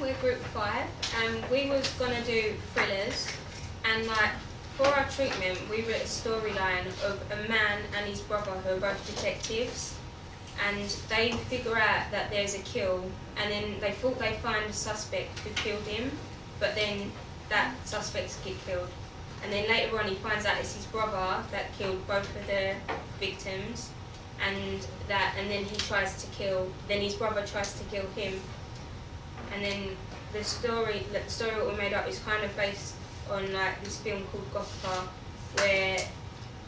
we're group 5, and we was gonna do thrillers, and like for our treatment, we wrote a storyline of a man and his brother who are both detectives, and they figure out that there's a kill, and then they thought they find a suspect who killed him, but then that suspect get killed, and then later on he finds out it's his brother that killed both of the victims, and then he tries to kill. Then his brother tries to kill him. And then the story what we made up is kind of based on like this film called Gothica, where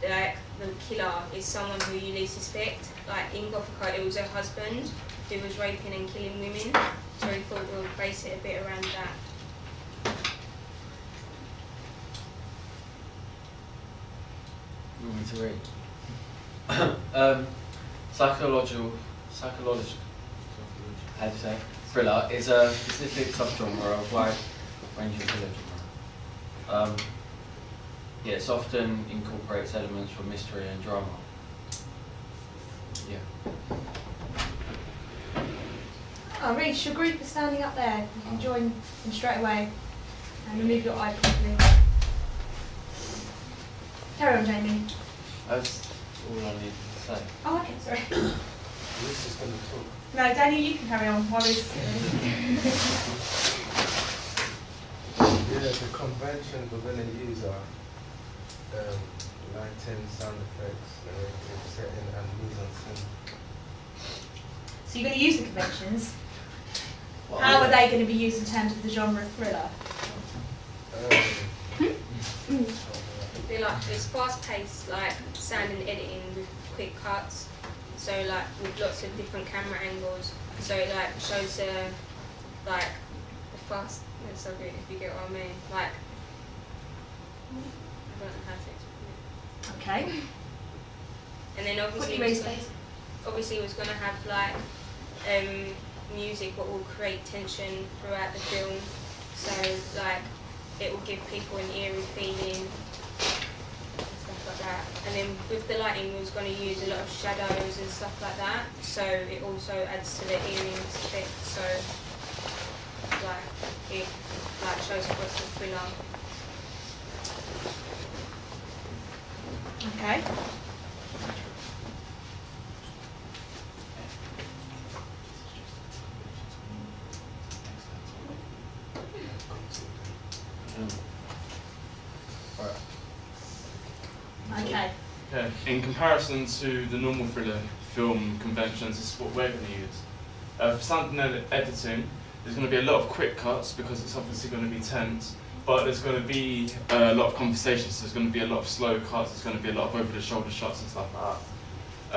like the killer is someone who you least suspect. Like in Gothica, it was her husband who was raping and killing women. So we thought we'll base it a bit around that. You want me to read? Psychological, how do you say? Thriller is a specific subgenre of wide range of thriller genre. Yeah, it often incorporates elements from mystery and drama. Yeah. Oh, Reece, your group is standing up there. You can join them straight away and remove your eye properly. Carry on, Jamie. That's all I need to say. Oh, okay, sorry. Reece is going to talk. No, Daniel, you can carry on while Reece is sitting. Yeah, the conventions we're going to use are lighting, sound effects, narrative setting, and mise en scene. So you're going to use the conventions. Well, How are they going to be used in terms of the genre of thriller? They're like it's fast-paced, like sound and editing with quick cuts. So like with lots of different camera angles. So it like shows the fast. It's so good if you get what I mean. Like I don't know how to explain it. Okay. And then obviously it was gonna have like music what will create tension throughout the film. So like it will give people an eerie feeling. Stuff like that. And then with the lighting we was going to use a lot of shadows and stuff like that, so it also adds to the eeriness effect, so like it like shows across the thriller. Okay. Okay. Okay. In comparison to the normal thriller film conventions, this is what we're going to use. For sound and editing, there's going to be a lot of quick cuts because it's obviously going to be tense, but there's going to be a lot of conversations, so there's going to be a lot of slow cuts, there's going to be a lot of over-the-shoulder shots and stuff like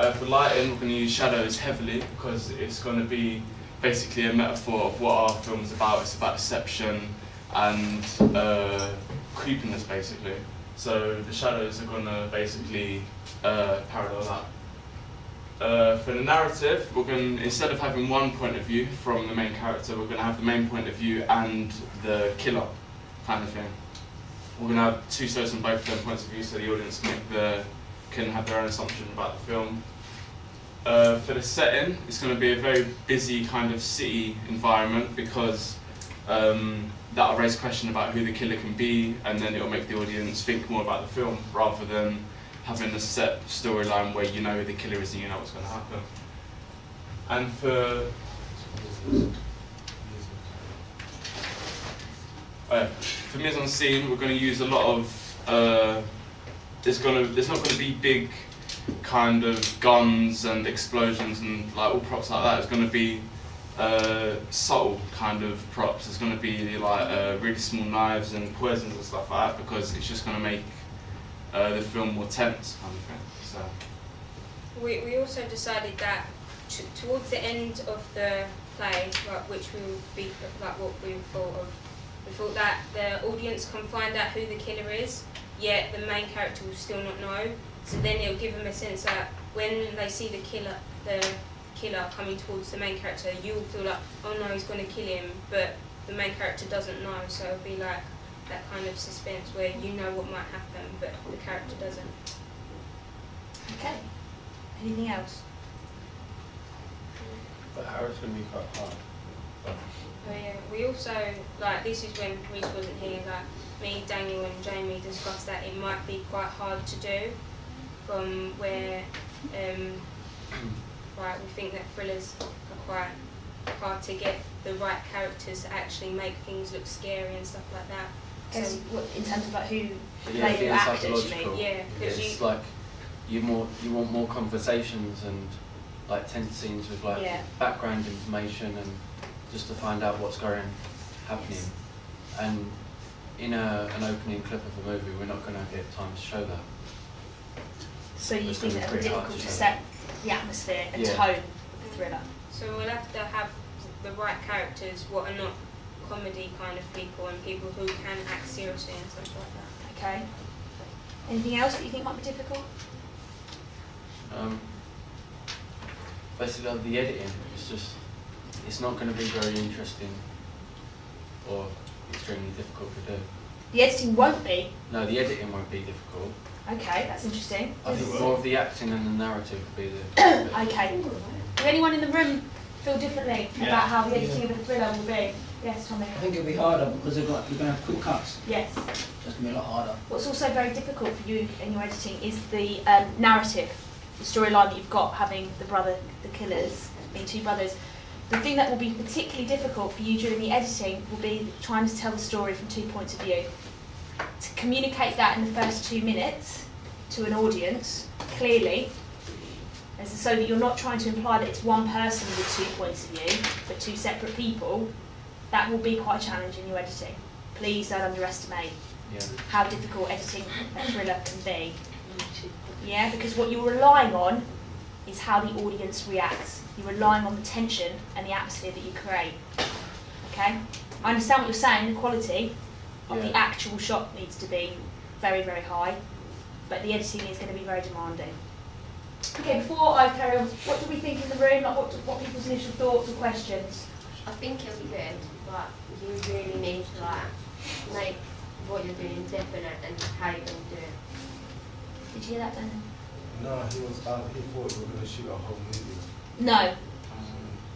that. For lighting, we're going to use shadows heavily because it's going to be basically a metaphor of what our film is about. It's about deception and creepiness, basically. So the shadows are going to basically parallel that. For the narrative, we're going to, instead of having one point of view from the main character, we're going to have the main point of view and the killer kind of thing. We're going to have two stories on both of them points of view, so the audience can have their own assumption about the film. For the setting, it's going to be a very busy kind of city environment because that'll raise a question about who the killer can be, and then it'll make the audience think more about the film rather than having a set storyline where you know who the killer is and you know what's going to happen. And for mise en scene, we're going to use a lot of. There's not going to be big kind of guns and explosions and like all props like that. It's going to be subtle kind of props. There's going to be like really small knives and poisons and stuff like that because it's just going to make the film more tense kind of thing. So We also decided that towards the end of the play, like, which will be like what we thought of, we thought that the audience can find out who the killer is, yet the main character will still not know. So then it'll give them a sense that when they see the killer coming towards the main character, you'll feel like, oh no, he's going to kill him, but the main character doesn't know. So it'll be like that kind of suspense where you know what might happen, but the character doesn't. Okay. Anything else? But Harry's going to be quite hard. Oh yeah, we also, like, this is when Reece wasn't here, like, me, Daniel and Jamie discussed that it might be quite hard to do from where, right, we think that thrillers are quite hard to get the right characters to actually make things look scary and stuff like that. Guess what, in terms of like who Yeah, play the being actors, you psychological. mean? Yeah, because It's like you want more conversations and like tense scenes with like Yeah. background information and just to find out what's happening. Yes. And in an opening clip of a movie, we're not going to get time to show that. So you It's think gonna that be it'll be pretty hard difficult to to set the atmosphere and Yeah. tone of the thriller? So we'll have to have the right characters, what are not comedy kind of people and people who can act seriously and stuff like that. Okay. Anything else that you think might be difficult? Basically, the editing, it's not going to be very interesting or extremely difficult to do. The editing won't be. No, the editing won't be difficult. Okay, that's interesting. I think more of the acting and the narrative would be the. Okay. Does anyone in the room feel differently about how the editing of a thriller will be? Yes, Tommy. I think it'll be harder because you're going to have quick cuts. Yes. So it's going to be a lot harder. What's also very difficult for you in your editing is the narrative, the storyline that you've got, having the killers, being two brothers. The thing that will be particularly difficult for you during the editing will be trying to tell the story from 2 points of view. To communicate that in the first 2 minutes to an audience clearly, so that you're not trying to imply that it's one person with 2 points of view, but two separate people, that will be quite a challenge in your editing. Please don't underestimate how difficult editing a thriller can be. Yeah, because what you're relying on is how the audience reacts. You're relying on the tension and the atmosphere that you create. Okay? I understand what you're saying, the quality of the actual shot needs to be very, very high, but the editing is going to be very demanding. Okay, before I carry on, what do we think in the room? Like, what people's initial thoughts or questions? I think it'll be good, but you really need to like make what you're doing definite and how you're going to do it. Did you hear that, Daniel? No, he thought we were going to shoot a whole movie. No.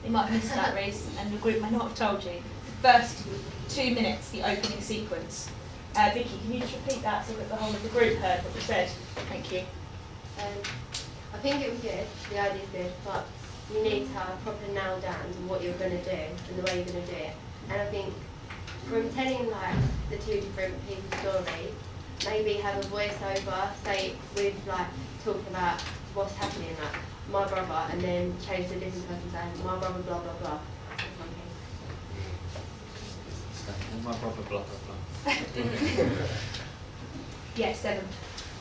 You might have missed that, Reece, and the group may not have told you. The first 2 minutes, the opening sequence. Vicky, can you just repeat that so that the whole of the group heard what you said? Thank you. I think it'll be good, the idea's good, but you need to properly nail down what you're going to do and the way you're going to do it. And I think from telling like the two different people's stories, maybe have a voiceover, say with like talking about what's happening, like my brother, and then change to a different person saying my brother blah blah blah. Or something. My brother, blah blah blah. Yes, Devon.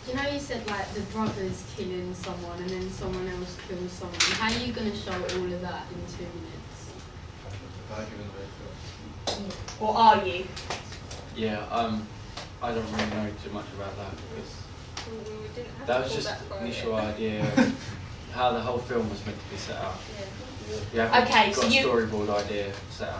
Do you know you said like the brother's killing someone and then someone else kills someone? How are you going to show all of that in 2 minutes? Or are you? Yeah, I don't really know too much about that because We didn't have that to was pull just that far the initial yet. idea of how the whole film was meant to be set up. Yeah. You haven't Okay, got so a you- storyboard idea set up.